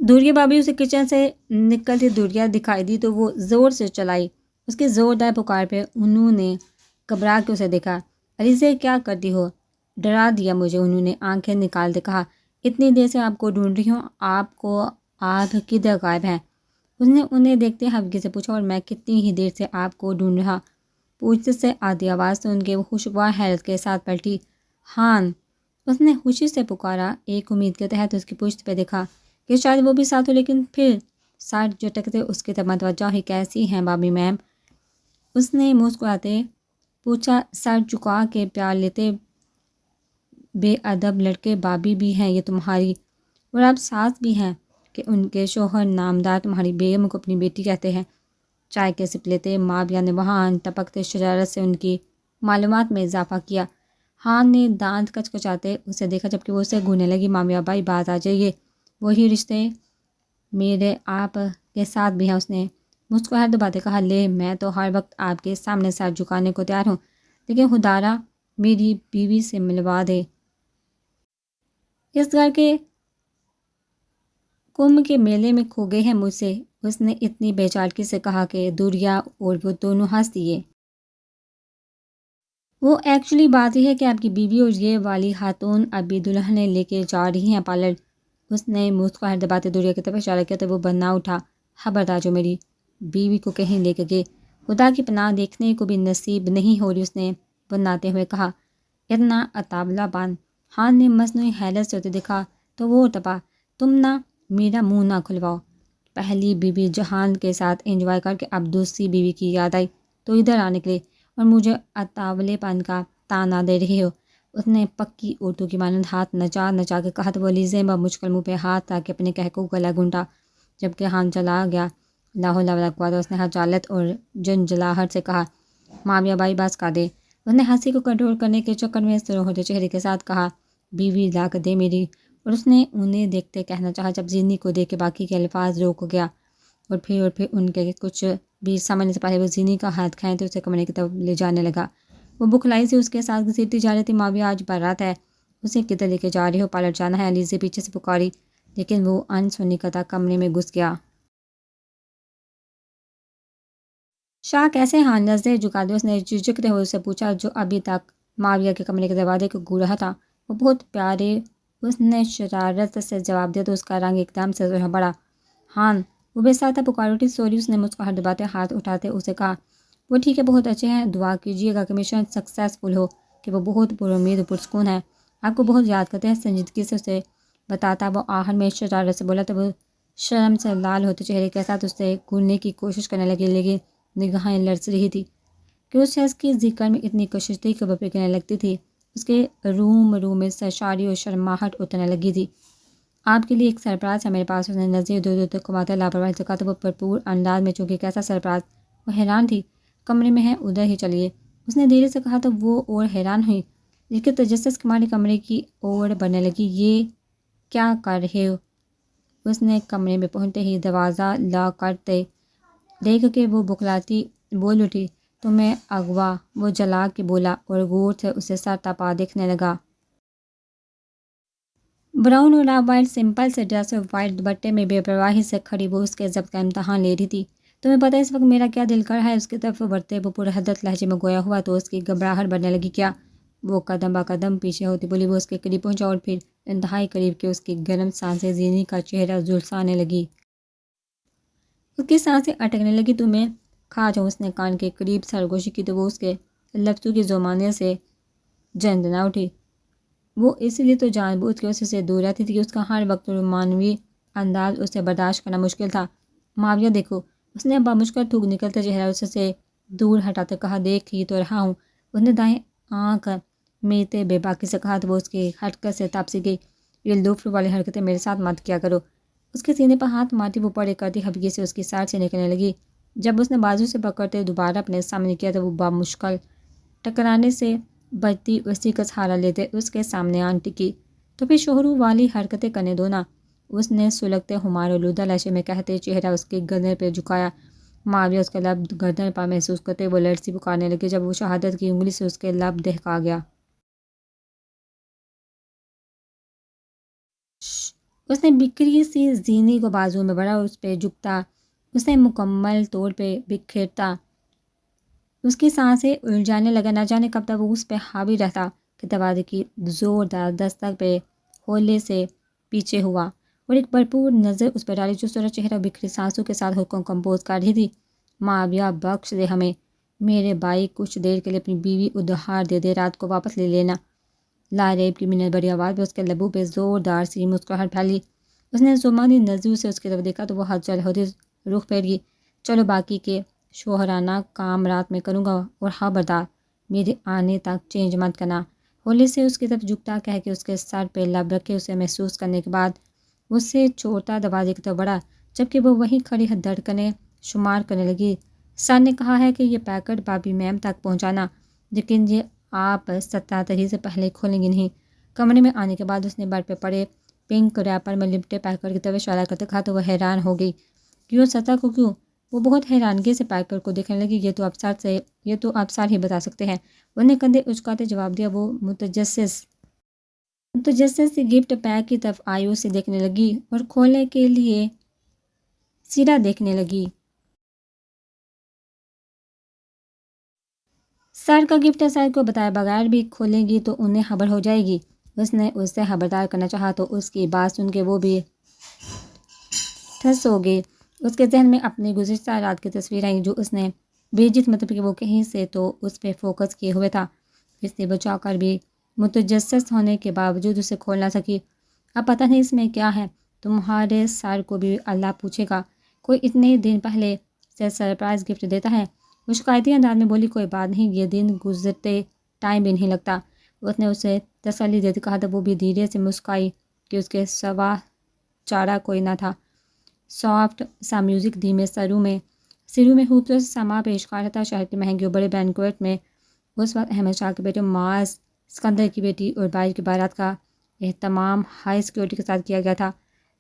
دوریا بابی اسے کچن سے نکلتی دوریا دکھائی دی تو وہ زور سے چلائی۔ اس کے زوردار پکار پہ انہوں نے گھبرا کے اسے دیکھا۔ علیزہ کیا کرتی ہو؟ ڈرا دیا مجھے، انہوں نے آنکھیں نکالتے کہا۔ اتنی دیر سے آپ کو ڈھونڈ رہی ہوں، آپ کدھر غائب ہیں؟ اس نے انہیں دیکھتے ہلکے سے پوچھا، اور میں کتنی ہی دیر سے آپ کو ڈھونڈ رہا۔ پوچھتے سے آدھی آواز سن کے وہ خوشگوار حیرت کے ساتھ پلٹی۔ ہان، اس نے خوشی سے پکارا۔ ایک امید کے تحت اس کی پشت پہ دیکھا کہ شاید وہ بھی ساتھ ہو، لیکن پھر سر جھٹکتے اس کی طرف متوجہ ہوئی۔ کیسی ہیں بابی میم؟ اس نے مسکراتے پوچھا، سر جھکا کے پیار لیتے بے ادب لڑکے۔ بابی بھی ہیں یہ تمہاری، اور اب ساس بھی ہیں کہ ان کے شوہر نامدار تمہاری بیگم کو اپنی بیٹی کہتے ہیں۔ چائے کے سپ لیتے ماویہ نے وہاں ٹپکتے شرارت سے ان کی معلومات میں اضافہ کیا۔ ہان نے دانت کچکچاتے اسے دیکھا جبکہ وہ اسے گھورنے لگی۔ ماویہ بھائی بات آ جائیے، وہی رشتے میرے آپ کے ساتھ بھی ہیں، اس نے مسکراہٹ دباتے کہا۔ لے، میں تو ہر وقت آپ کے سامنے سر جھکانے کو تیار ہوں، لیکن خدارا میری بیوی سے ملوا دے۔ اس گھر کے کمبھ کے میلے میں کھو گئے ہیں مجھ سے، اس نے اتنی بے چالکی سے کہا کہ دوریا اور وہ دونوں ہنس دیے۔ وہ ایکچولی بات یہ ہے کہ آپ کی بیوی اور یہ والی خاتون ابھی دلہنیں لے کے جا رہی ہیں پارلر۔ اس نے مسکراہٹ دباتے دوریا کی طرف اشارہ کیا تو وہ بنا اٹھا۔ خبردار جو میری بیوی کو کہیں لے کے گئے، خدا کی پناہ دیکھنے کو بھی نصیب نہیں ہو رہی، اس نے بناتے ہوئے کہا۔ اتنا اطابلہ بان، ہان نے مصنوعی حیرت سے اسے دیکھا تو وہ ٹپا۔ تم نہ میرا منہ نہ کھلواؤ۔ پہلی بیوی جہان کے ساتھ انجوائے کر کے اب دوسری بیوی کی یاد آئی تو ادھر آ نکلے اور مجھے اطاولے پن کا تانا دے رہی ہو۔ اس نے پکی اردو کی مانند ہاتھ نچا نچا کے کہا تو وہ علیزہ بمشکل منہ پہ ہاتھ رکھ کے اپنے قہر کو گلا گھونٹا جبکہ ہان چلا گیا۔ لا حول ولا قوت، اس نے خجالت اور جنجلاہٹ سے کہا۔ ماویہ بھائی بس کر دے، اس نے ہنسی کو کنٹرول کرنے کے چکر میں سرخ ہوتے چہرے کے ساتھ کہا۔ بیوی لا کر دے میری، اور اس نے انہیں دیکھتے کہنا چاہا جب زینی کو دیکھ کے باقی کے الفاظ روک گیا، اور پھر ان کے کچھ بھی سمجھنے سے پہلے وہ زینی کا ہاتھ کھینچتے اسے کمرے کی طرف لے جانے لگا۔ وہ بخلائی سے اس کے ساتھ گھسیٹتی جا رہی تھی۔ ماویہ آج بارات ہے، اسے کدھر لے کے جا رہی ہو؟ پارلر جانا ہے، علیزہ پیچھے سے پکاری، لیکن وہ انسنی قطع کمرے میں گھس گیا۔ شاہ کیسے؟ ہان نظریں جھکا دے اس نے جھجکتے ہوئے اسے پوچھا جو ابھی تک ماویہ کے کمرے کے دروازے کو گھور رہا تھا۔ وہ بہت پیارے، اس نے شرارت سے جواب دیا تو اس کا رنگ ایک دم سے بڑھا۔ ہان، وہ بے ساختہ پکار اٹھی۔ سوری، اس نے مسکراہٹ دباتے ہاتھ اٹھاتے اسے کہا۔ وہ ٹھیک ہے، بہت اچھے ہیں، دعا کیجیے گا کہ مشن سکسیسفل ہو، کہ وہ بہت پر امید و پرسکون ہے، آپ کو بہت یاد کرتے ہیں، سنجیدگی سے اسے بتاتا وہ آخر میں شرارت سے بولا تو وہ شرم سے لال ہوتے چہرے کے ساتھ اسے گھورنے کی کوشش کرنے لگی، لیکن نگاہیں لرز رہی تھی کہ اس شخص کی ذکر میں اتنی کشش تھی کہ وہ پگھلنے لگتی تھی۔ اس کے روم میں سرشاری اور شرماہٹ اترنے لگی تھی۔ آپ کے لیے ایک سرپرائز ہے میرے پاس، اس نے نظریں ادھر ادھر گھماتے لاپرواہی سے کہا تو وہ بھرپور انداز میں چونکہ کیسا سرپرائز، وہ حیران تھی۔ کمرے میں ہے، ادھر ہی چلیے، اس نے دھیرے سے کہا تو وہ اور حیران ہوئی، لیکن تجسس کے مارے کمرے کی اور بڑھنے لگی۔ یہ کیا کر رہے ہو؟ اس نے کمرے میں پہنچتے ہی دروازہ لاک کرتے دیکھ کے وہ بخلاتی بول اٹھی۔ تمہیں اغوا، وہ جلا کے بولا اور غور سے اسے سر تا پا دیکھنے لگا۔ براؤن اور آف وائٹ سمپل سے ڈریس اور وائٹ دوپٹے میں بے پرواہی سے کھڑی وہ اس کے ضبط کا امتحان لے رہی تھی۔ تمہیں پتہ ہے اس وقت میرا کیا دل کر رہا ہے؟ اس کی طرف بڑھتے وہ پرحدت لہجے میں گویا ہوا تو اس کی گھبراہٹ بڑھنے لگی۔ کیا؟ وہ قدم با قدم پیچھے ہوتی بولی۔ وہ اس کے قریب پہنچا اور پھر انتہائی قریب کے اس کی گرم سانسیں زینی کا چہرہ جھلسانے لگی۔ اس کی سانسیں اٹکنے لگی۔ تمہیں کھا جاؤں، اس نے کان کے قریب سرگوشی کی تو وہ اس کے لفظوں کی زمانے سے جھنجھنا اٹھی۔ وہ اس لیے تو جان بوجھ کے اسے دور رہتی تھی کہ اس کا ہر وقت رومانوی انداز اسے برداشت کرنا مشکل تھا۔ ماویہ دیکھو، اس نے بامشکل تھوک نکلتا چہرہ اس سے دور ہٹاتے کہا۔ دیکھ ہی تو رہا ہوں، اس نے دائیں آنکھ میتے بے باکی سے کہا تو وہ اس کی حرکت سے تپ سی گئی۔ یہ لفر والی حرکتیں میرے ساتھ مت کیا کرو۔ اس کے سینے پر ہاتھ مارتی وہ پڑے کرتی ہبکی سے اس کی سائڈ سے نکلنے لگی۔ جب اس نے بازو سے پکڑتے دوبارہ اپنے سامنے کیا تو وہ بامشکل ٹکرانے سے بچتی اسی کا سہارا لیتے اس کے سامنے آن ٹکی۔ تو پھر شوہروں والی حرکتیں کرنے دو نا، اس نے سلگتے ہمار آلودہ لہجے میں کہتے چہرہ اس کی گردن پہ جھکایا۔ ماویہ اس کا لب گردن پر محسوس کرتے وہ لرزی پکارنے لگے جب وہ شہادت کی انگلی سے اس کے لب دہکا گیا۔ اس نے بکھری سی زینی کو بازو میں بڑھا اور اس پہ جھکتا اسے مکمل طور پہ بکھیرتا. اس کی سانسیں الجھانے لگا. نہ جانے کب تک وہ اس پہ حاوی رہتا کہ دروازے کی زوردار دستک پہ ہولے سے پیچھے ہوا اور ایک بھرپور نظر اس پہ ڈالی جو سورج چہرہ بکھری سانسوں کے ساتھ حکم کمپوز کر رہی تھی. معاویہ بخش دے ہمیں میرے بھائی، کچھ دیر کے لیے اپنی بیوی ادھار دے دے، رات کو واپس لے لینا. لاریب کی منت بڑی آواز پہ اس کے لبوں پہ زوردار سی مسکراہٹ پھیلی. اس نے زمانی نظروں سے اس کی طرف دیکھا تو وہ ہاتھ چل ہوتے رخ پھیر گئی. چلو باقی کے شوہرانہ کام رات میں کروں گا، اور خبردار میرے آنے تک چینج مت کرنا. ہولے سے اس کی طرف جھکتا کہہ کے اس کے سر پہ لب رکھے اسے محسوس کرنے کے بعد اسے چھوڑتا دروازے کی طرف بڑھا، جبکہ وہ وہیں کھڑی دھڑکنیں شمار کرنے لگی. سر نے کہا ہے کہ یہ پیکٹ بابی میم تک پہنچانا، لیکن یہ آپ 17 سے پہلے کھولیں گی نہیں. کمرے میں آنے کے بعد اس نے بیڈ پہ پڑے پنک ریپر میں لپٹے پیکٹ کی طرف اشارہ کرتے کہا تو وہ حیران ہو گئی. کیوں سطح کو کیوں؟ وہ بہت حیرانگی سے پیکٹ کو دیکھنے لگی. یہ تو آپ سر ہی بتا سکتے ہیں. انہوں نے کندھے اچکاتے جواب دیا. وہ متجسس سی گفٹ پیک کی طرف آئی، اسے دیکھنے لگی اور کھولنے کے لیے سیدھا دیکھنے لگی. سر کا گفٹ ہے، سر کو بتائے بغیر بھی کھولیں گی تو انہیں خبر ہو جائے گی. اس نے اس سے خبردار کرنا چاہا تو اس کی بات سن کے وہ بھی ٹھس ہو گئی. اس کے ذہن میں اپنی گزشتہ رات کی تصویر آئی جو اس نے بےجت مطلب کہ وہ کہیں سے تو اس پہ فوکس کیے ہوئے تھا. اس سے بچا کر بھی متجسس ہونے کے باوجود اسے کھول نہ سکی. اب پتہ نہیں اس میں کیا ہے. تمہارے سر کو بھی اللہ پوچھے گا، کوئی اتنے دن پہلے سے سرپرائز گفٹ دیتا ہے. وہ شکایتی انداز میں بولی. کوئی بات نہیں، یہ دن گزرتے ٹائم بھی نہیں لگتا. اس نے اسے تسلی دیتے کہا تو وہ بھی دھیرے سے مسکرائی کہ اس کے سوا چارہ کوئی نہ تھا. سافٹ سا میوزک دھیمے سروں میں خوبصورت سما پیش کر رہا تھا. شہر کے مہنگے اور بڑے بینکویٹ میں اس وقت احمد شاہ کے بیٹے معاذ اسکندر کی بیٹی اور بھائی کی بارات کا اہتمام ہائی سیکورٹی کے ساتھ کیا گیا تھا.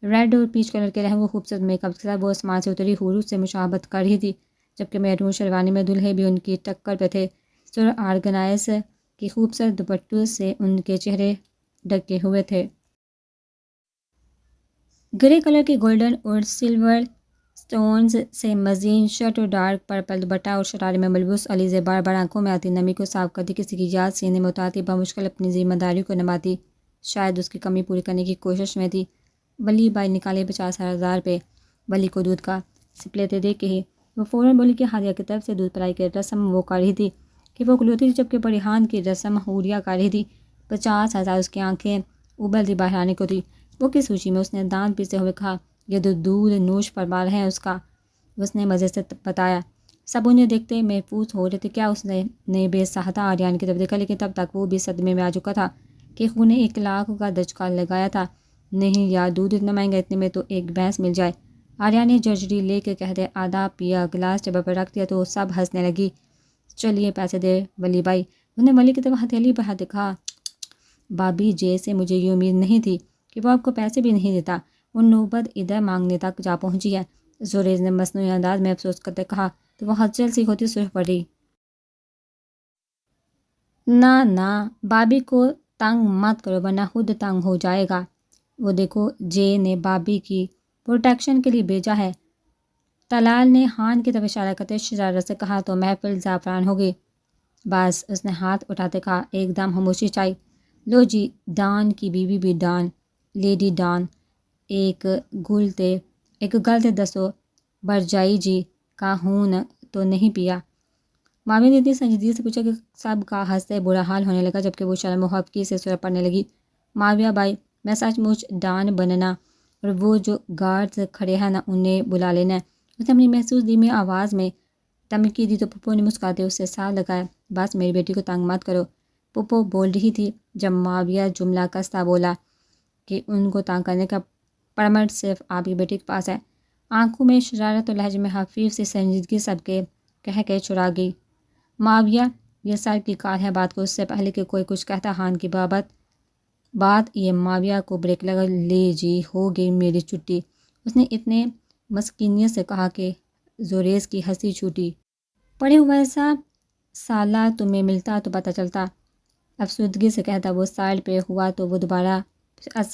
ریڈ اور پیچ کلر کے لہنگوں خوبصورت میک اپ کے ساتھ وہ آسمان سے اتری حوروں سے مشابہت کر رہی تھی، جبکہ میرون شیروانی میں دلہے بھی ان کی ٹکر پہ تھے. سر آرگنائز کی خوبصورت دوپٹوں سے ان کے چہرے ڈھکے ہوئے تھے. گرے کلر کے گولڈن اور سلور سٹونز سے مزین شرٹ اور ڈارک پرپل دوپٹہ اور شرارے میں ملبوس علیزے بار بار آنکھوں میں آتی نمی کو صاف کرتی، کسی کی یاد سینے میں اتارتی، بمشکل اپنی ذمہ داریوں کو نبھاتی. شاید اس کی کمی پوری کرنے کی کوشش میں تھی. ولی بھائی نکالے 50,000 روپے. ولی کو دودھ کا سپلے دے کے ہی وہ فوراً بولی کہ حالیہ کی طرف سے دودھ پلائی کی رسم وہ کر رہی تھی کہ وہ کلوتی تھی، جبکہ پریحان کی رسم حوریہ کر رہی تھی. 50,000. اس کی آنکھیں ابلتی باہر آنے کو تھی. وہ کس خوشی میں؟ اس نے دانت پیستے ہوئے کہا. یہ دودھ نوش فرما ہے اس کا. اس نے مزے سے بتایا. سب انہیں دیکھتے محفوظ ہو رہے تھے. کیا اس نے بے ساہتہ آریان کی طرف دیکھا، لیکن تب تک وہ بھی صدمے میں آ چکا تھا کہ خون نے 1,00,000 کا دھچکا لگایا تھا. نہیں یار، دودھ اتنا مہنگا، اتنے میں تو ایک بھینس مل جائے. آریان نے جرجری لے کے کہتے آدھا پیا، گلاس ٹیبل پر رکھ دیا تو سب ہنسنے لگی. چلیے پیسے دے ولی بھائی. انہوں نے ولی کی طرف ہتھیلی بڑھا دکھا. بابی جے سے مجھے یہ امید نہیں تھی کہ وہ آپ کو پیسے بھی نہیں دیتا. وہ نوبت ادھر مانگنے تک جا پہنچی ہے. زوریز نے مصنوعی انداز میں افسوس کرتے کہا تو وہ ہلچل سی ہوتی سرخ پڑی. نہ بابی کو تنگ مت کرو ورنہ خود تنگ ہو جائے گا. وہ دیکھو جے نے بابی کی پروٹیکشن کے لیے بھیجا ہے. طلال نے ہان کی طرف اشارہ کرتے شرارت سے کہا تو محفل زعفران ہو گئی. بس. اس نے ہاتھ اٹھاتے کہا. ایک دم خاموشی چاہیے. لو جی، ڈان کی بیوی بھی ڈان، لیڈی ڈان. ایک گل تے دسو برجائی جی کا ہون تو نہیں پیا؟ معاویہ نے اتنی سنجیدگی سے پوچھا کہ سب کا ہنستے برا حال ہونے لگا، جبکہ وہ شرم و خفگی سے سر پڑنے لگی. معاویہ بھائی، میں سچ مچ ڈان بننا، اور وہ جو گارڈز کھڑے ہیں نا انہیں بلا لینا. اس نے اپنی محسوس دھیمی آواز میں دھمکی دی تو پپو نے مسکراتے اس سے ساتھ لگایا. بس میری بیٹی کو تنگ مت کرو. پپو بول رہی تھی جب معاویہ جملہ کستا بولا کہ ان کو تنگ کرنے کا پرمٹ صرف آپ کی بیٹی کے پاس ہے. آنکھوں میں شرارت اور لہجے میں خفیف سی سنجیدگی سب کے کہہ کے چھڑا گئی. معاویہ، یہ سر کی کار ہے. بات کو اس سے پہلے کہ کوئی کچھ کہتا ہان کی بات یہ معاویہ کو بریک لگا. لے جی، ہو گئی میری چھٹی. اس نے اتنے مسکینیت سے کہا کہ زوریز کی ہنسی چھوٹی پڑے. ہوا ایسا سالہ تمہیں ملتا تو پتہ چلتا. افسردگی سے کہتا. وہ سائڈ پہ ہوا تو وہ دوبارہ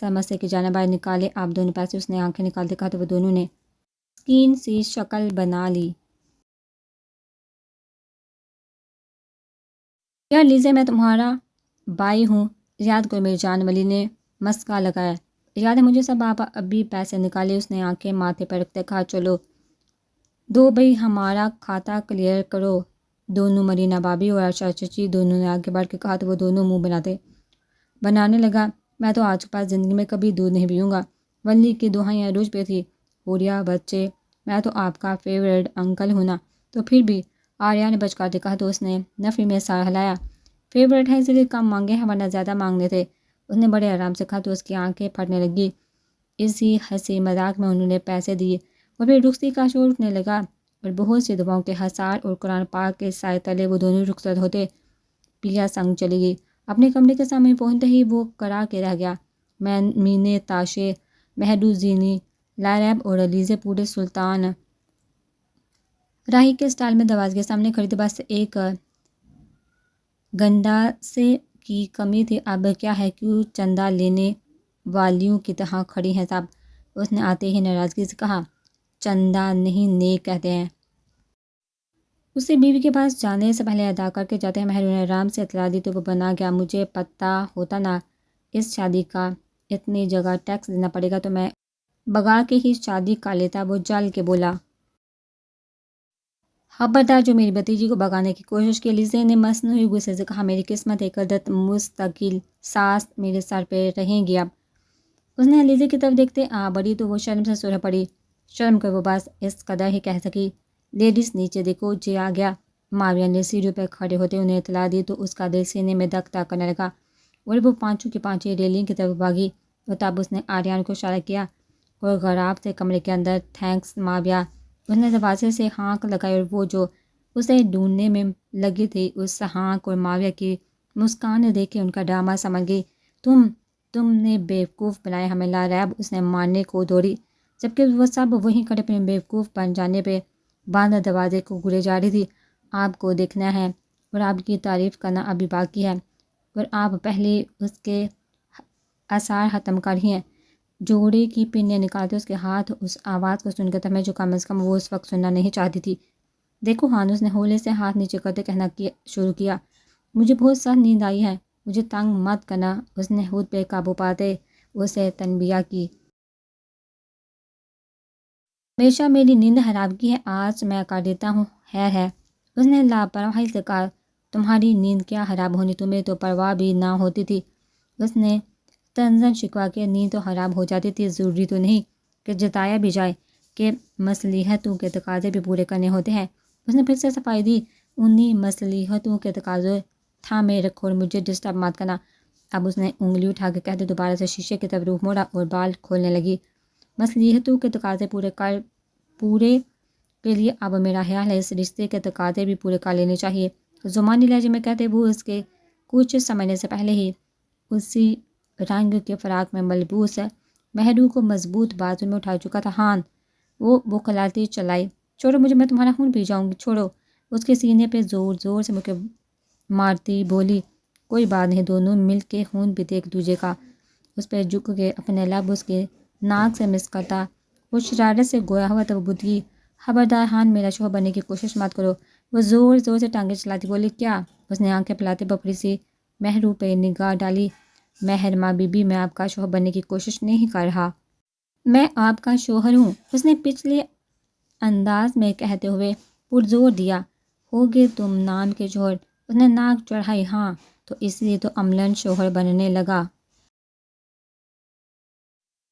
مسے کی جانب آئے، نکالے آپ دونوں پیسے۔ اس نے آنکھیں نکالتے کہا تو وہ دونوں نے مسکین سی شکل بنا لی۔ یار لیزے، میں تمہارا بھائی ہوں، یاد کرو میری جان۔ ولی نے مسکا لگایا۔ یاد ہے مجھے سب، آپ ابھی پیسے نکالے۔ اس نے آنکھیں ماتھے پر رکھتے کہا چلو دو بھائی ہمارا کھاتا کلیئر کرو۔ دونوں مرینا بابی اور آشا چچی دونوں نے آگے بڑھ کے کہا تو وہ دونوں منہ بنانے لگا۔ میں تو آج کے بعد زندگی میں کبھی دودھ نہیں پیوں گا۔ ولی کی دہائیں عروج پہ تھی۔ ہوریا بچے، میں تو آپ کا فیورٹ انکل ہوں نا۔ تو پھر بھی، آریہ نے بچکاتے کہا تو اس نے نفی میں سر ہلایا۔ فیورٹ ہے اس لیے کم مانگے ہیں ورنہ زیادہ مانگنے تھے، اس نے بڑے آرام سے کہا تو اس کی آنکھیں پھٹنے لگی۔ اسی ہنسی مذاق میں انہوں نے پیسے دیے اور پھر رخصتی کا شور اٹھنے لگا اور بہت سی دعاؤں کے حصار اور قرآن پاک کے سائے تلے وہ دونوں رخصت ہوتے۔ پیا سنگ چلی گئی۔ اپنے کمرے کے سامنے پہنچتے ہی وہ کرا کے رہ گیا۔ مینے تاشے، مہدو زینی، لائریب اور علیزے پورے سلطان راہی کے سٹائل میں دروازے کے سامنے کھڑی تھی۔ بس ایک گنڈا سے کی کمی تھی۔ اب کیا ہے، کیوں چندہ لینے والیوں کی طرح کھڑی ہیں صاحب؟ اس نے آتے ہی ناراضگی سے کہا۔ چندہ نہیں، نیک کہتے ہیں اسے، بیوی کے پاس جانے سے پہلے ادا کر کے جاتے ہیں۔ مہروں نے آرام سے اطلاع دی تو وہ بنا گیا۔ مجھے پتہ ہوتا نا اس شادی کا اتنی جگہ ٹیکس دینا پڑے گا تو میں بگا کے ہی شادی کر لیتا۔ وہ جل کے بولا۔ خبردار جو میری بھتیجی کو بگانے کی کوشش کی۔ لیزے نے مصنوعی غصے سے کہا۔ میری قسمت ایک عدد مستقل ساس میرے سر پہ رہیں گی اب۔ اس نے لیزے کی طرف دیکھتے بڑی تو وہ شرم سے سرخ پڑی۔ شرم کر وہ بس اس قدر ہی کہہ سکی، لیڈیز نیچے دیکھو جی آ گیا۔ معاویہ نے سیڑھیوں پہ کھڑے ہوتے انہیں اطلاع دی تو اس کا دل سینے میں دھک دھک کرنے لگا اور وہ پانچوں کی پانچیں ریلنگ کی طرف بھاگی۔ اور تب اس نے آریان کو اشارہ کیا اور غراب سے کمرے کے اندر۔ تھینکس معاویہ۔ اس نے دروازے سے ہانک لگائی اور وہ جو اسے ڈھونڈنے میں لگی تھی اس ہانک اور معاویہ کی مسکان دیکھ کے ان کا ڈرامہ سمجھ گئی۔ تم نے بیوقوف بنایا ہمیں لاریب، اس نے مارنے کو دوڑی، جبکہ وہ سب وہیں کھڑے اپنے بیوقوف بن جانے پہ باندھ دروازے کو گرے جا رہی تھی۔ آپ کو دیکھنا ہے اور آپ کی تعریف کرنا ابھی باقی ہے اور آپ پہلے اس کے آثار ختم کر ہی ہیں۔ جوڑے کی پنیں نکالتے اس کے ہاتھ اس آواز کو سن کر تھمے جو کم از کم وہ اس وقت سننا نہیں چاہتی تھی۔ دیکھو ہان، اس نے ہولے سے ہاتھ نیچے کرتے کہنا شروع کیا، مجھے بہت سخت نیند آئی ہے، مجھے تنگ مت کرنا۔ اس نے خود پہ قابو پاتے اسے تنبیہ کی۔ ہمیشہ میری نیند حرام کی ہے، آج میں کر دیتا ہوں، خیر ہے۔ اس نے لاپرواہی سے کہا۔ تمہاری نیند کیا خراب ہونی، تمہیں تو پرواہ بھی نہ ہوتی تھی۔ اس نے تنزن شکوا کے، نیند تو خراب ہو جاتی تھی، ضروری تو نہیں کہ جتایا بھی جائے کہ مصلحتوں کے تقاضے بھی پورے کرنے ہوتے ہیں۔ اس نے پھر سے صفائی دی۔ انہی مصلحتوں کے تقاضے تھامے رکھو اور مجھے ڈسٹرب مت کرنا۔ اب اس نے انگلی اٹھا کے کہتے دوبارہ سے شیشے کی طرف روح موڑا اور بال کھولنے لگی۔ مصلحتوں کے تقاضے پورے کے لیے اب میرا خیال ہے اس رشتے کے تقاضے بھی پورے کر لینے چاہیے۔ زمانی لہجے میں کہتے وہ اس کے کچھ سمجھنے سے پہلے ہی اسی رنگ کے فراق میں ملبوس مہرو کو مضبوط بازو میں اٹھا چکا تھا۔ ہان، وہ بخلاتی چلائی۔ چھوڑو مجھے، میں تمہارا خون پی جاؤں گی، چھوڑو۔ اس کے سینے پہ زور زور سے مکے مارتی بولی۔ کوئی بات نہیں، دونوں مل کے خون پیتے ایک دوسرے کا۔ اس پہ جھک کے اپنے لب اس کے ناک سے مس کرتا، وہ شرارت سے گویا ہوا تو وہ بدھی۔ خبردار ہان، میرا شوہر بننے کی کوشش مت کرو۔ وہ زور زور سے ٹانگیں چلاتی بولی۔ کیا؟ اس نے آنکھیں پھیلاتے بپری سی مہرو پہ نگاہ ڈالی۔ مہر ماں بی بی، میں آپ کا شوہر بننے کی کوشش نہیں کر رہا، میں آپ کا شوہر ہوں، اس نے پچھلے انداز میں کہتے ہوئے پرزور دیا۔ ہوگے تم نام کے شوہر؟ اس نے ناک چڑھائی۔ ہاں، تو اس لیے تو عملاً شوہر بننے لگا۔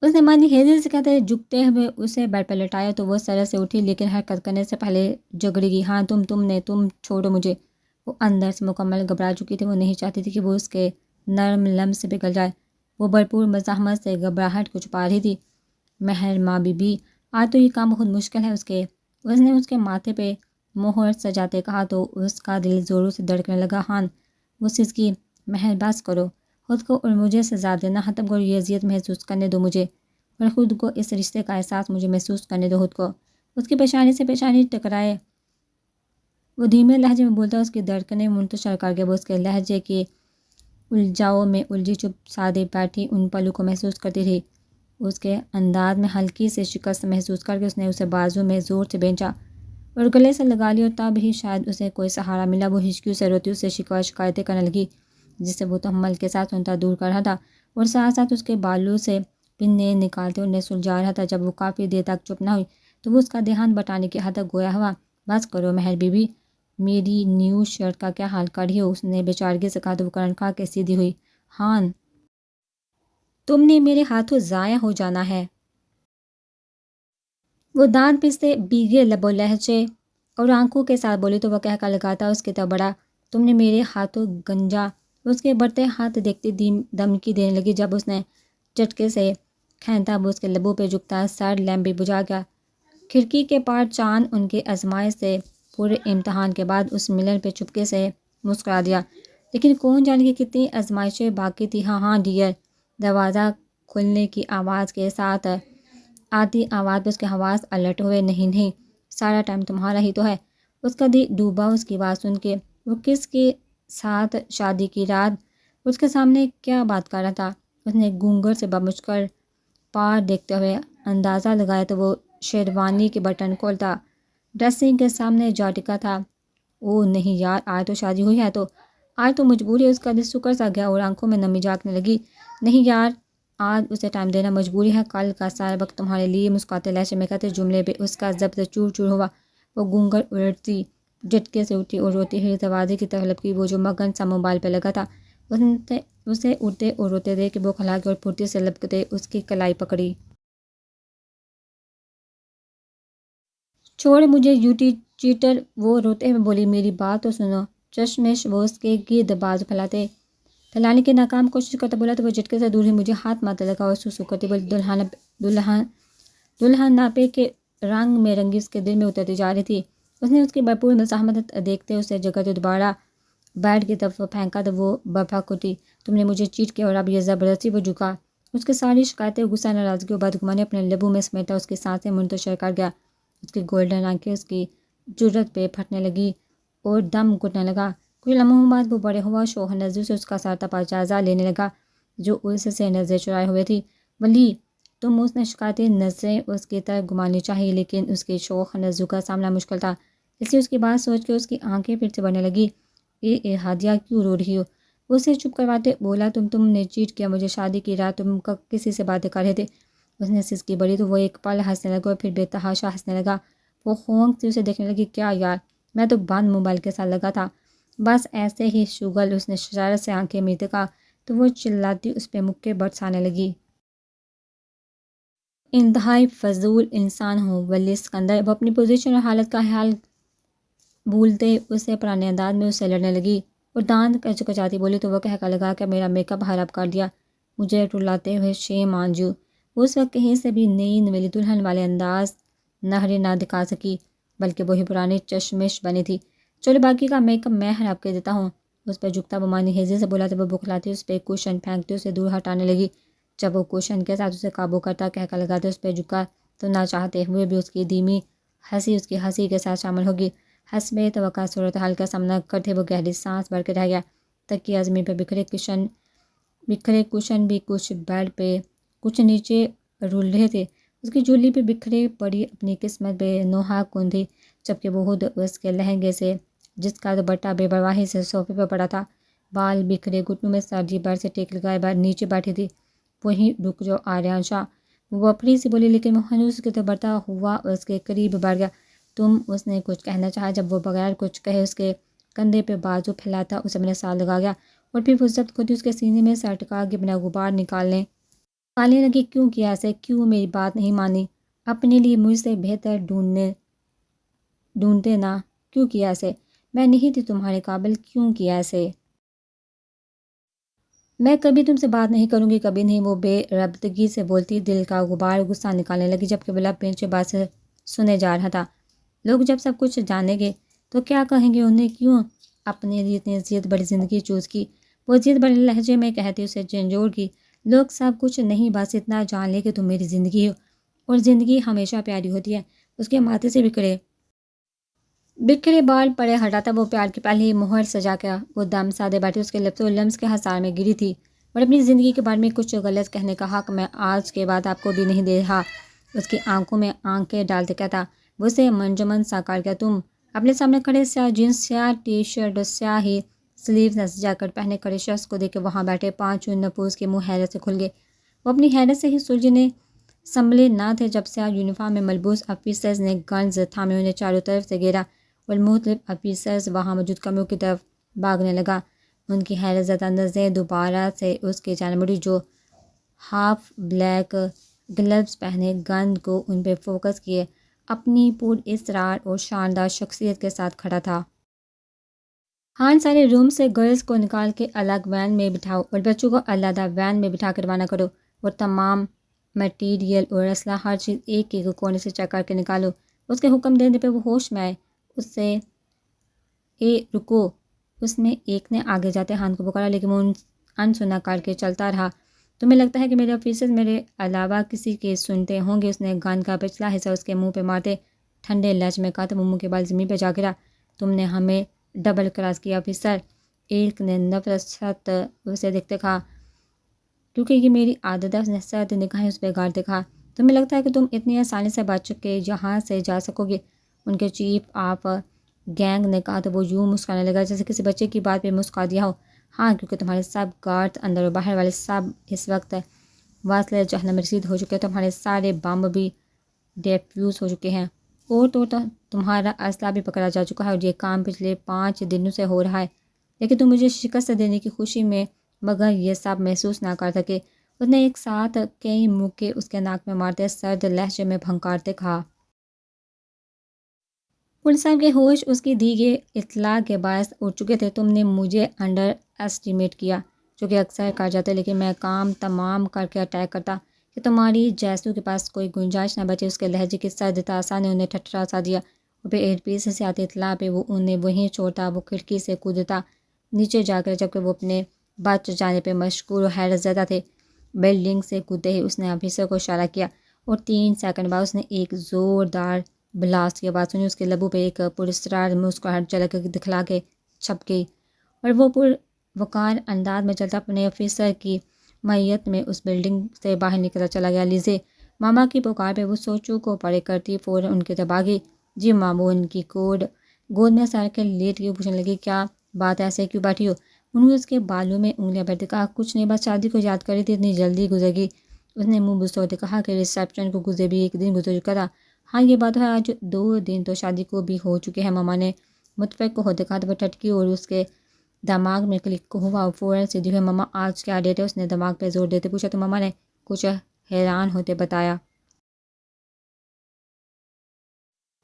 اس نے مانی ہیزل سے کہتے جھکتے ہوئے اسے بیڈ پر لٹایا تو وہ سر سے اٹھی لیکن حرکت کرنے سے پہلے جگڑی گئی۔ ہاں تم چھوڑو مجھے۔ وہ اندر سے مکمل گھبرا چکی تھی، وہ نہیں چاہتی تھی کہ وہ اس کے نرم لمس سے پگھل جائے۔ وہ بھرپور مزاحمت سے گھبراہٹ کو چھپا رہی تھی۔ مہر ماں بی بی، آج تو یہ کام بہت مشکل ہے۔ اس نے اس کے ماتھے پہ مہر سجاتے کہا تو اس کا دل زوروں سے دھڑکنے لگا۔ ہان، وہ سسکی۔ مہر بس کرو، خود کو اور مجھے سزا دینا ختم کرو، یہ اذیت محسوس کرنے دو مجھے اور خود کو، اس رشتے کا احساس مجھے محسوس کرنے دو خود کو۔ اس کی پیشانی سے پیشانی ٹکرائے، وہ دھیمے لہجے میں بولتا، اس کی دھڑکنیں منتشر کر کے وہ اس کے لہجے کی الجھاؤ میں الجھی چپ سادے بیٹھی ان پلوں کو محسوس کرتی رہی۔ اس کے انداز میں ہلکی سے شکست محسوس کر کے اس نے اسے بازو میں زور سے بھینچا اور گلے سے لگا لی، اور تب ہی شاید اسے کوئی سہارا ملا۔ وہ ہچکیوں سے روتی اس سے شکایتیں کرنے لگی، جس سے وہ تحمل کے ساتھ سنتا دور کر رہا تھا، اور ساتھ ساتھ اس کے بالوں سے پنے نکالتے انہیں سلجھا رہا تھا۔ جب وہ کافی دیر تک چپ نہ ہوئی تو وہ اس کا دھیان بٹانے کی حد تک گویا ہوا۔ بس کرو مہر بی بی، میری نیو شرٹ کا کیا حال کر رہی ہو؟ اس نے بے چارگی سے کہا تو وہ کرن کھا کے سیدھی ہوئی۔ ہان، تم نے میرے ہاتھوں ضائع ہو جانا ہے۔ وہ دانت پیستے بھیگے لبوں لہجے اور آنکھوں کے ساتھ بولی تو وہ کہہ کر لگاتا اس کی طرف بڑھا۔ تم نے میرے ہاتھوں گنجا۔ اس کے بڑھتے ہاتھ دیکھتی دمکی دینے لگی۔ جب اس نے چٹکے سے کھینتا وہ اس کے لبوں پہ جھکتا سر لیمپ بھی بجھا گیا۔ کھڑکی کے پار چاند ان کی آزمائش سے پورے امتحان کے بعد اس ملن پہ چپکے سے مسکرا دیا۔ لیکن کون جانے کہ کتنی آزمائشیں باقی تھی۔ ہاں ہاں ڈیئر۔ دروازہ کھلنے کی آواز کے ساتھ آتی آواز پہ اس کے حواس الرٹ ہوئے۔ نہیں نہیں، سارا ٹائم تمہارا ہی تو ہے۔ اس کا دل ڈوبا اس کی بات سن کے۔ وہ کس کے ساتھ شادی کی رات اس کے سامنے کیا بات کر رہا تھا؟ اس نے گونگھٹ سے بمجھ کر پار دیکھتے ہوئے اندازہ لگایا تو وہ شیروانی کے بٹن کھولتا ڈریسنگ کے سامنے جا ٹکا تھا۔ او نہیں یار، آج تو شادی ہوئی ہے، تو آج تو مجبوری ہے۔ اس کا دل سکڑ سا گیا اور آنکھوں میں نمی جھانکنے لگی۔ نہیں یار، آج اسے ٹائم دینا مجبوری ہے۔ کل کا سارا وقت تمہارے لیے۔ مسکراتے لہجے میں کہتے جملے پہ اس کا ضبط چور چور ہوا۔ وہ گونگھٹ الٹتی جھٹکے سے اٹھی اور روتی ہوئی دروازے کی طرف لپکی۔ وہ جو مگن سا موبائل پہ لگا تھا اسے اٹھتے اور روتے دیکھ کے وہ کھلا کے اور پھرتی سے لپکتے اس کی کلائی پکڑی۔ چھوڑ مجھے یوٹی چیٹر، وہ روتے ہوئے بولی۔ میری بات تو سنو۔ چشمش وہ اس کے گرد بازو پھیلانے کی ناکام کوشش کرتا بولا تو وہ جھٹکے سے دور ہوئی۔ مجھے ہاتھ مت لگا، اور سو کرتی بولی۔ دلہنپے کے رنگ میں رنگی اس کے دل میں اترتی جا رہی تھی۔ اس نے اس کی بھرپور مزاحمت دیکھتے اسے جگہ تو دوبارہ بیڈ کی طرف پھینکا تو وہ بھڑک اٹھی۔ تم نے مجھے چیٹ کیا اور اب یہ زبردستی؟ وہ جھکا۔ اس کی ساری شکایتیں، غصہ، ناراضگی اور بدگمانی اپنے لبوں میں سمیٹا اس کی سانسیں منتشر کر گیا۔ اس کی گولڈن آنکھیں اس کی جرت پہ پھٹنے لگی اور دم گھٹنے لگا۔ کچھ لمحوں بعد وہ بڑے ہوا شوخ نظروں سے اس کا سر تپا جائزہ لینے لگا جو اس سے نظریں چرائے ہوئے تھی۔ ولی تم، اس نے شکایتی نظریں اس کی طرف گھمانی چاہی، لیکن اس کی شوخ نظروں کا سامنا مشکل تھا، اس لیے اس کی بات سوچ کے اس کی آنکھیں پھر سے بڑھنے لگی۔ ہادیہ کیوں رو رہی ہو؟ اسے چپ کرواتے بولا۔ تم نے چیٹ کیا مجھے شادی کی رات، تم کسی سے باتیں کر رہے تھے؟ اس نے سسکی بڑھی تو وہ ایک پل ہنسنے لگا اور پھر بے تحاشا ہنسنے لگا۔ وہ خونک سے اسے دیکھنے لگی۔ کیا یار، میں تو بند موبائل کے ساتھ لگا تھا، بس ایسے ہی شغل۔ اس نے شرارت سے آنکھیں میرتے کہا تو وہ چلاتی اس پہ مکے برسانے لگی۔ انتہائی فضول انسان ہو ولی اسکندر۔ وہ اپنی پوزیشن اور حالت کا حال بھولتے اسے پرانے انداز میں اس سے لڑنے لگی اور دانت کچکچاتی بولی تو وہ کہہ کر لگا کہ میرا میک اپ خراب کر دیا مجھے رلاتے ہوئے۔ شیم آن یو۔ اس وقت کہیں سے بھی نئی نویلی دلہن والے انداز نہری نہ دکھا سکی، بلکہ وہی پرانی چشمش بنی تھی۔ چلو باقی کا میک اپ میں خراب کر دیتا ہوں۔ اس پہ جھکتا بمانی ہیزی سے بولا تو وہ بکھلاتی اس پہ کوشن پھینکتے اسے دور ہٹانے لگی۔ جب وہ کوشن کے ساتھ اسے قابو کرتا کہہ کر لگاتے اس پہ جھکا تو نہ چاہتے ہوئے بھی اس کی دھیمی ہنسی اس کی ہنسی کے ساتھ شامل ہوگی۔ حسب توقع صورتحال کا سامنا کرتے وہ گہری سانس بھر کے رہ گیا۔ تکیہ زمین پہ بکھرے کوشن بھی کچھ بیڈ پہ کچھ نیچے رول رہے تھے۔ اس کی جھولی پہ بکھرے پڑی اپنی قسمت بے نوحہ کن تھی، جبکہ وہ خود اس کے لہنگے سے جس کا دوپٹہ بے پرواہی سے صوفے پہ پڑا تھا، بال بکھرے گھٹنوں میں سردی بیڈ سے ٹیک لگائے نیچے بیٹھی تھی۔ وہیں رک جو آریان شاہ، وہ اپنی سی بولی، لیکن وہ ہنوز کی طرف بڑھتا ہوا اس کے قریب بڑھ گیا۔ تم، اس نے کچھ کہنا چاہا جب وہ بغیر کچھ کہے اس کے کندھے پہ بازو پھیلاتا اسے اپنے ساتھ لگا گیا اور پھر وہ ضبط خود اس کے سینے میں سر ٹکا کے بنا غبار نکالنے لگی۔ کیوں کیا ایسے؟ کیوں میری بات نہیں مانی؟ اپنے لیے مجھ سے بہتر ڈھونڈتے نا؟ کیوں کیا ایسے؟ میں نہیں تھی تمہارے قابل، کیوں کیا ایسے؟ میں کبھی تم سے بات نہیں کروں گی، کبھی نہیں، وہ بے ربطگی سے بولتی دل کا غبار غصہ نکالنے لگی، جبکہ وہ لب پیچھے بات سے سنے جا رہا تھا۔ لوگ جب سب کچھ جانیں گے تو کیا کہیں گے؟ انہیں کیوں اپنے لیے اتنی عزت بڑی زندگی چوز کی؟ وہ عزت بڑے لہجے میں کہتی اسے جھنجھوڑ کی۔ لوگ سب کچھ نہیں، بس اتنا جان لے کہ تم میری زندگی ہو، اور زندگی ہمیشہ پیاری ہوتی ہے۔ اس کے ماتھے سے بکھرے بکھرے بال پڑے ہٹاتا وہ پیار کی پہلی مہر سجا کے وہ دم سادے بیٹھی اس کے لفظ و لمس کے حصار میں گری تھی اور اپنی زندگی کے بارے میں کچھ غلط کہنے کا حق میں آج کے بعد آپ کو بھی نہیں دے رہا۔ اس کی آنکھوں میں آنکھیں ڈالتے کہتا، وہ اسے منجمن ساکار کیا، تم اپنے سامنے کھڑے سیاہ جینس، سیاہ ٹی شرٹ اور سیاہ ہی سلیوز نہ سجا کر پہنے کھڑے شخص کو دیکھ کے وہاں بیٹھے پانچ نپوس کے منہ حیرت سے کھل گئے۔ وہ اپنی حیرت سے ہی سلجھنے سنبھلے نہ تھے جب سیاہ یونیفارم میں ملبوس آفیسرز نے گنز تھامے انہیں چاروں طرف سے گھیرا اور مختلف آفیسرز وہاں موجود کمروں کی طرف بھاگنے لگا۔ ان کی حیرت زدہ نظریں دوبارہ سے اس کی جانب مڑی جو ہاف بلیک گلوز پہنے گن کو ان پہ فوکس کیے اپنی پر اصرار اور شاندار شخصیت کے ساتھ کھڑا تھا۔ ہاں، سارے روم سے گرلز کو نکال کے الگ وین میں بٹھاؤ اور بچوں کو علیحدہ وین میں بٹھا کر روانہ کرو اور تمام مٹیریل اور اسلحہ ہر چیز ایک ایک کونے سے چیک کر کے نکالو۔ اس کے حکم دینے پہ وہ ہوش میں آئے۔ اس سے رکو، اس میں ایک نے آگے جاتے ہاتھ کو پکڑا لیکن وہ انسنا کر کے چلتا رہا۔ تمہیں لگتا ہے کہ میرے آفیسر میرے علاوہ کسی کے سنتے ہوں گے؟ اس نے گن کا پچھلا حصہ اس کے منہ پہ مارتے ٹھنڈے لہجے میں کہا تو وہ منہ کے بال زمین پہ جا گرا۔ تم نے ہمیں ڈبل کراس کیا آفیسر، ایک نے نفرت ست اسے دیکھتے کہا، کیونکہ یہ میری عادت ہے۔ اس نے سرد نگاہیں اس پہ گاڑتے کہا، تمہیں لگتا ہے کہ تم اتنی آسانی سے بچ کے یہاں سے جا سکو گے؟ ان کے چیف آف گینگ نے کہا تو وہ یوں مسکرانے لگا جیسے کسی بچے کی بات پہ مسکرا دیا ہو۔ ہاں، کیونکہ تمہارے سب گارڈ اندر اور باہر والے سب اس وقت واصل جہنم میں رسید ہو چکے ہیں، تمہارے سارے بم بھی ڈیفیوز ہو چکے ہیں اور تو تمہارا اسلحہ بھی پکڑا جا چکا ہے اور یہ کام پچھلے 5 دنوں سے ہو رہا ہے، لیکن تم مجھے شکست دینے کی خوشی میں مگر یہ سب محسوس نہ کر سکے۔ اس نے ایک ساتھ کئی موقع اس کے ناک میں مارتے سرد لہجے میں بھنکارتے کہا۔ پولیس صاحب کے ہوش اس کی دی گئی اطلاع کے باعث اڑ چکے تھے۔ تم نے مجھے انڈر ایسٹیمیٹ کیا، جو کہ اکثر کر جاتے، لیکن میں کام تمام کر کے اٹیک کرتا کہ تمہاری جیسوں کے پاس کوئی گنجائش نہ بچے۔ اس کے لہجے کی سرد تاثر نے انہیں ٹھٹھرا سا دیا اور پھر ایئر پیس سے آتی اطلاع پہ وہ انہیں وہیں چھوڑتا وہ کھڑکی سے کودتا نیچے جا کر، جبکہ وہ اپنے بچ جانے پہ مشکور و حیرت زدہ تھے۔ بلڈنگ سے کودتے ہی اس نے آفیسر کو اشارہ کیا اور 3 سیکنڈ بعد اس نے ایک زوردار بلاسٹ کی آواز سنی۔ اس کے لبوں پہ ایک پراسرار مسکراہٹ جھلک دکھلا کے چھپ گئی اور وہ پروقار انداز میں چلتا اپنے آفیسر کی معیت میں اس بلڈنگ سے باہر نکلتا چلا گیا۔ لیزے، ماما کی پکار پہ وہ سوچو کو پڑے کرتی فوراً ان کے طرف آ گئی۔ جی ماں، وہ ان کی گود میں سار کے لیٹ کے پوچھنے لگی، کیا بات ہے، ایسے کیوں بیٹھی ہو؟ انہوں نے اس کے بالوں میں انگلیاں پھیرتے کہا، کچھ نہیں، بس شادی کو یاد کر رہی تھی، اتنی جلدی گزر گئی۔ اس نے منہ بسوتے کہا کہ ریسیپشن کو گزرے بھی 1 دن گزر چکا تھا۔ ہاں یہ بات ہے، آج 2 دن تو شادی کو بھی ہو چکے ہیں۔ ماما نے متفق کو ہوتے کہا تو وہ ٹھٹکی اور اس کے دماغ میں کلک ہوا اور فوراً سیدھی ہوئی۔ ماما آج کیا ڈیٹ ہے؟ اس نے دماغ پہ زور دیتے پوچھا تو ماما نے کچھ حیران ہوتے بتایا،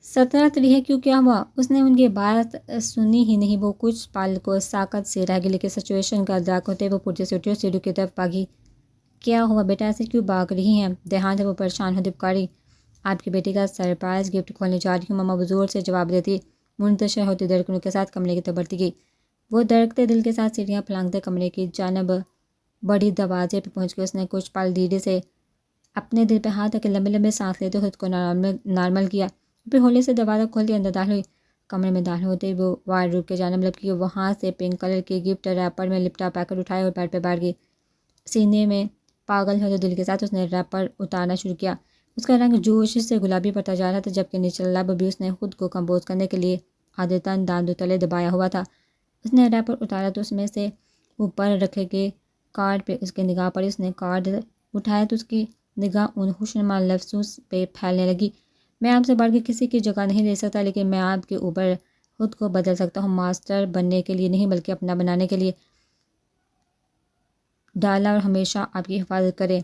17 تاریخ ہے۔ کیوں، کیا ہوا؟ اس نے ان کی بات سنی ہی نہیں۔ وہ کچھ پل کو ساکت سے رہ گئی لیکن سچویشن کا ادراک ہوتے وہ پرجے سے اٹھی اور سیڑھیوں کی طرف بھاگی۔ کیا ہوا بیٹا، ایسے کیوں بھاگ رہی ہیں؟ دیہانت ہے، وہ پریشان ہوتی پکاری، آپ کی بیٹی کا سرپرائز گفٹ کھولنے جا رہی ہوں۔ ماما زور سے جواب دیتی منتشر ہوتی دھڑکنوں کے ساتھ کمرے کی طرف بڑھتی گئی۔ وہ دھڑکتے دل کے ساتھ سیڑھیاں پھلانگتے کمرے کی جانب بڑی، دروازے پہ پہنچ گئی۔ اس نے کچھ پل دھیرے سے اپنے دل پہ ہاتھ رکھ کے لمبے لمبے سانس لیتے خود کو نارمل کیا، پھر ہولے سے دروازہ کھولتی اندر داخل ہوئی۔ کمرے میں داخل ہوتے وہ وارڈروب کے جانب لپکی اور وہاں سے پنک کلر کے گفٹ ریپر میں لپٹا پیکٹ اٹھائے اور بیڈ پہ بیٹھ گئی۔ سینے میں پاگل ہوتے دل کے ساتھ اس نے ریپر اتارنا شروع کیا۔ اس کا رنگ جوش سے گلابی پڑتا جا رہا تھا، جبکہ نچلا لب بھی اس نے خود کو کمپوز کرنے کے لیے عادتاً دانتوں تلے دبایا ہوا تھا۔ اس نے ریپر اتارا تو اس میں سے اوپر رکھے گئے کارڈ پہ اس کی نگاہ پڑی۔ اس نے کارڈ اٹھایا تو اس کی نگاہ ان خوشنما لفظوں پہ پھیلنے لگی، میں آپ سے بڑھ کے کسی کی جگہ نہیں لے سکتا، لیکن میں آپ کے اوپر خود کو بدل سکتا ہوں، ماسٹر بننے کے لیے نہیں بلکہ اپنا بنانے کے لیے۔ ڈالا اور ہمیشہ آپ کی حفاظت کرے،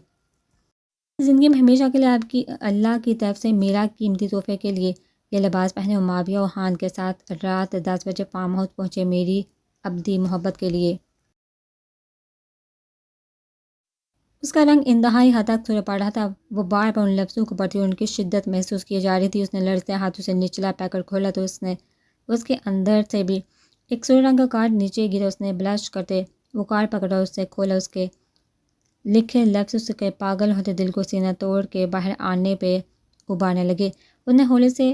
زندگی میں ہمیشہ کے لیے آپ کی اللہ کی طرف سے میرا قیمتی تحفے کے لیے یہ لباس پہنے اور معاویہ اور خان کے ساتھ رات 10 بجے فارم ہاؤس پہنچے میری ابدی محبت کے لیے۔ اس کا رنگ انتہائی حد تک سرخ پڑ رہا تھا، وہ بار بار ان لفظوں کو پڑھتی اور ان کی شدت محسوس کی جا رہی تھی۔ اس نے لڑتے ہاتھوں سے نچلا پیکٹ کھولا تو اس نے اس کے اندر سے بھی ایک سرخ رنگ کا کارڈ نیچے گرا۔ اس نے بلش کرتے وہ کارڈ پکڑا، اس سے کھولا، اس کے لکھے لفظ اس کے پاگل ہوتے دل کو سینہ توڑ کے باہر آنے پہ ابارنے لگے۔ اس نے ہولے سے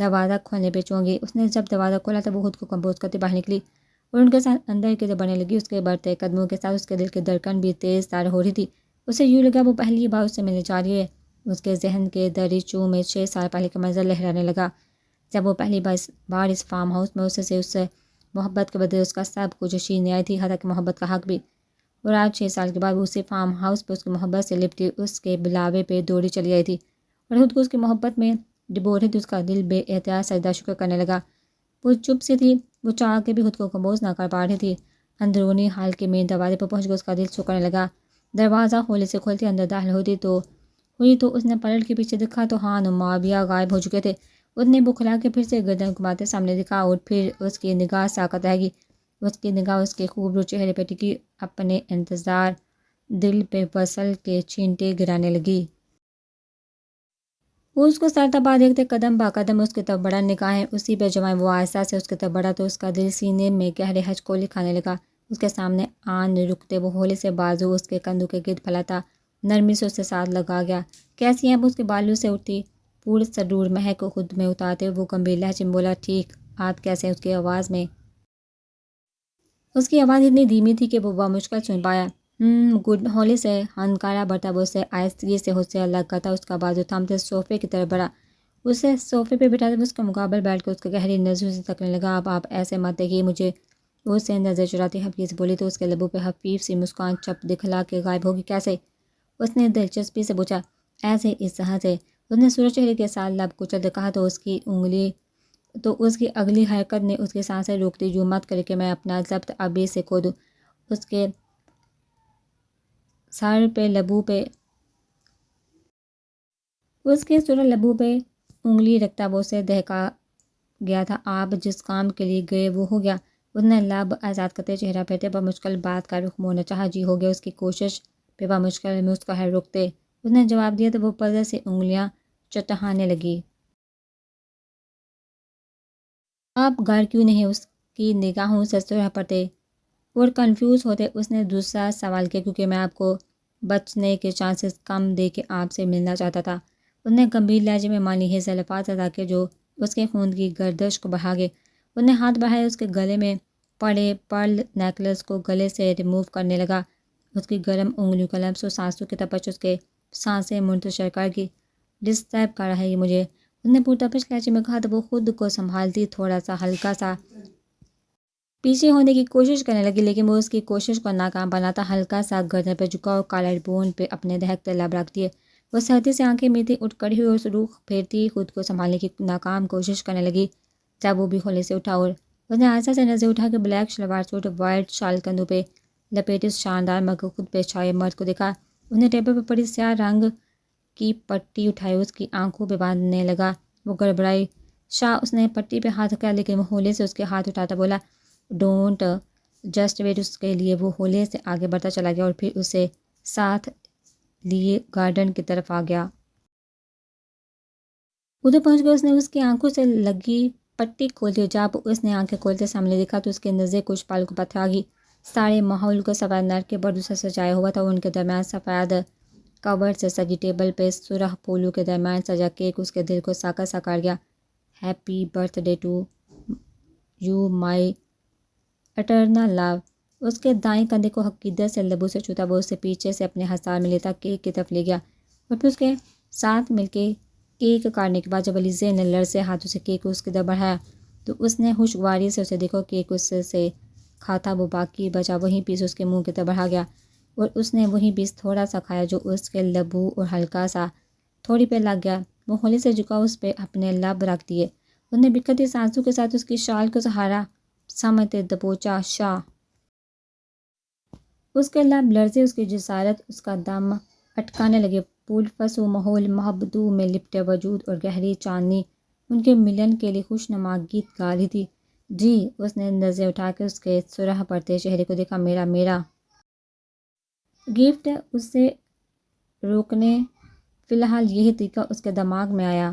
دروازہ کھولنے پہ چونگی۔ اس نے جب دروازہ کھولا تو وہ خود کو کمپوز کرتے باہر نکلی اور ان کے ساتھ اندر کی طرف بڑھنے لگی۔ اس کے بڑھتے قدموں کے ساتھ اس کے دل کی دھڑکن بھی تیز تار ہو رہی تھی۔ اسے یوں لگا وہ پہلی بار اس سے ملنے جا رہی ہے۔ اس کے ذہن کے دریچوں میں 6 سال پہلے کا منظر لہرانے لگا، جب وہ پہلی بار اس فارم ہاؤس میں اس سے محبت کے بدلے اس کا سب کچھ چھیننے آئی تھی، حتیٰ کہ محبت کا حق بھی۔ اور آج 6 سال کے بعد وہ اسی فارم ہاؤس پہ اس کی محبت سے لپٹی اس کے بلاوے پہ دوڑی چلی آئی تھی اور خود کو اس کی محبت میں ڈبو رہی تھی۔ اس کا دل بے احتیاط سجدہ شکر کرنے لگا۔ وہ چپ سی تھی، وہ چاہ کے بھی خود کو کمپوز نہ کر پا رہی تھی۔ اندرونی حال کے مین دروازے پر پہنچ کر اس کا دل سکڑنے لگا۔ دروازہ ہولے سے کھولتی اندر داخل ہوئی تو اس نے پلٹ کے پیچھے دیکھا تو ہان اور معاویہ غائب ہو چکے تھے۔ اس نے بکھلا کے پھر سے گردن گھماتے سامنے دیکھا اور پھر اس کی نگاہ ساکت رہ گئی۔ اس کی نگاہ اس کے خوبصورت چہرے پہ ٹکی، اپنے انتظار دل پہ وصل کے چھینٹے گرانے لگی۔ وہ اس کو سر تپا دیکھتے قدم با قدم اس کی طرف بڑھا، نگاہیں اسی پہ جمائے وہ آہستہ سے اس کی طرف بڑھا تو اس کا دل سینے میں گہرے ہچکولے کھانے لگا۔ اس کے سامنے آن رکتے وہ ہولے سے بازو اس کے کندھوں کے گرد پھیلاتا نرمی سے اس سے ساتھ لگا گیا۔ کیسی ہیں اس کے بالوں سے اٹھی پور سرور مہک کو خود میں اتارتے وہ گمبھیر لہجے میں بولا، ٹھیک آپ کیسے ہیں؟ اس کی آواز میں اس کی آواز اتنی دھیمی تھی کہ وہ بمشکل سن پایا۔ گڈ۔ ہولے سے ہنکارا بھرتا وہ اسے آہستگی سے خود سے الگ کرتا، اس کا بازو تھامتے صوفے کی طرف بڑھا، اسے صوفے پہ بٹھاتے اس کے مقابل بیٹھ کر اس کے گہری نظروں سے تکنے لگا۔ اب آپ ایسے مت دیکھیے مجھے، وہ اس سے نظر چراتی حقیقت سے بولی تو اس کے لبوں پہ حفیف سی مسکان چپ دکھلا کے غائب ہوگی۔ کیسے؟ اس نے دلچسپی سے پوچھا۔ ایسے، اس طرح سے، اس نے سورج چہرے کے ساتھ لب کچلتے کہا تو اس کی اگلی حرکت نے اس کی سانسیں روک دی۔ یوں مت کرے کہ میں اپنا ضبط ابھی سے کھو دوں۔ اس کے سر لبوں پہ انگلی رکھتا وہ اسے دہکا گیا تھا۔ آپ جس کام کے لیے گئے وہ ہو گیا؟ اس نے لب آزاد کرتے چہرہ پھیرتے بمشکل بات کا رخ موڑنا چاہا۔ جی ہو گیا۔ اس کی کوشش پہ بمشکل مسکراہٹ روکتے اس نے جواب دیا تو وہ پردے سے انگلیاں چٹانے لگی۔ آپ غار کیوں نہیں؟ اس کی نگاہوں سے سرخ پڑتے اور کنفیوز ہوتے اس نے دوسرا سوال کیا۔ کیونکہ میں آپ کو بچنے کے چانسز کم دے کے آپ سے ملنا چاہتا تھا۔ اس نے گمبھیر لہجے میں معنی حیض الفاظ ادا کیے جو اس کے خون کی گردش کو بڑھا گئے۔ اس نے ہاتھ بڑھائے، اس کے گلے میں پڑے پرل نیکلس کو گلے سے ریموو کرنے لگا۔ اس کی گرم انگلیوں کا لمس و سانسوں کی تپش اس کے سانسیں منتشر کر گئی۔ ڈسٹرب کر رہا ہے یہ مجھے، اس نے پرتپش لہجے میں کہا تو وہ خود کو سنبھالتی تھوڑا سا ہلکا سا پیچھے ہونے کی کوشش کرنے لگی، لیکن وہ اس کی کوشش کو ناکام بناتا ہلکا سا گردن پہ جھکا اور کالر بون پہ اپنے دہکتے لب رکھ دیے۔ وہ سردی سے آنکھیں میتی اٹھ کھڑی ہوئی اور رخ پھیرتی خود کو سنبھالنے کی ناکام کوشش کرنے لگی۔ جب وہ بھی ہولے سے اٹھا اور اس نے آہستہ سے نظر اٹھا کے بلیک شلوار سوٹ وائٹ شال کندھوں پہ لپیٹے اس شاندار مگر خود پہ چھائے مرد کو دیکھا۔ اس نے ٹیبل پہ پڑی سیاہ رنگ کی پٹی اٹھائی، اس کی آنکھوں پہ باندھنے لگا۔ وہ گڑبڑائی۔ شاہ۔ اس نے پٹی پہ ہاتھ رکھا لیکن وہ ہولے سے اس کے ہاتھ اٹھاتا بولا، ڈونٹ جسٹ ویٹ۔ اس کے لیے وہ ہولے سے آگے بڑھتا چلا گیا اور پھر اسے ساتھ لیے گارڈن کی طرف آ گیا۔ ادھر پہنچ گئے اس نے اس کی آنکھوں سے لگی پٹی کھولتی اور جب اس نے آنکھیں کھولتے سامنے دیکھا تو اس کی نظریں کچھ پل کو پتھرا گئی۔ سارے ماحول کو سفید نر کے پردوں سے سجایا ہوا تھا اور ان کے درمیان سفید کور سے سجی ٹیبل پہ سرخ پھولوں کے درمیان سجا کیک اس کے دل کو ساکت سا کر گیا۔ Happy birthday to you my eternal love. اس کے دائیں کندھے کو عقیدت سے لبوں سے چھوتا وہ اسے پیچھے سے اپنے ہتھیار میں لیتا کیک کی طرف لے گیا اور پھر اس کے ساتھ مل کے کیک کاٹنے کے بعد جب علیزے نے لرزے ہاتھوں سے کیک اس کی طرف بڑھایا تو اس نے خوشگواری سے اسے دیکھا۔ کیک اس سے کھاتا وہ باقی بچا وہی پیس اس کے منہ کی طرف بڑھا گیا اور اس نے وہی پیس تھوڑا سا کھایا جو اس کے لبوں اور ہلکا سا تھوڑی پہ لگ گیا۔ وہ ہولے سے جھکا اس پہ اپنے لب رکھ دیے۔ اس نے بکھرتی سانسوں کے ساتھ اس کی شال کو سہارا سمجھتے دبوچا۔ شاہ۔ اس کے لب لرزے، اس کی جسارت اس کا دم اٹکانے لگے۔ پرفس و ماحول محبتوں میں لپٹے وجود اور گہری چاندنی ان کے ملن کے لیے خوشنما گیت گا رہی تھی۔ جی۔ اس نے نظر اٹھا کے اس کے سرخ پڑتے چہرے کو دیکھا۔ میرا گفٹ۔ اسے روکنے فی الحال یہی طریقہ اس کے دماغ میں آیا۔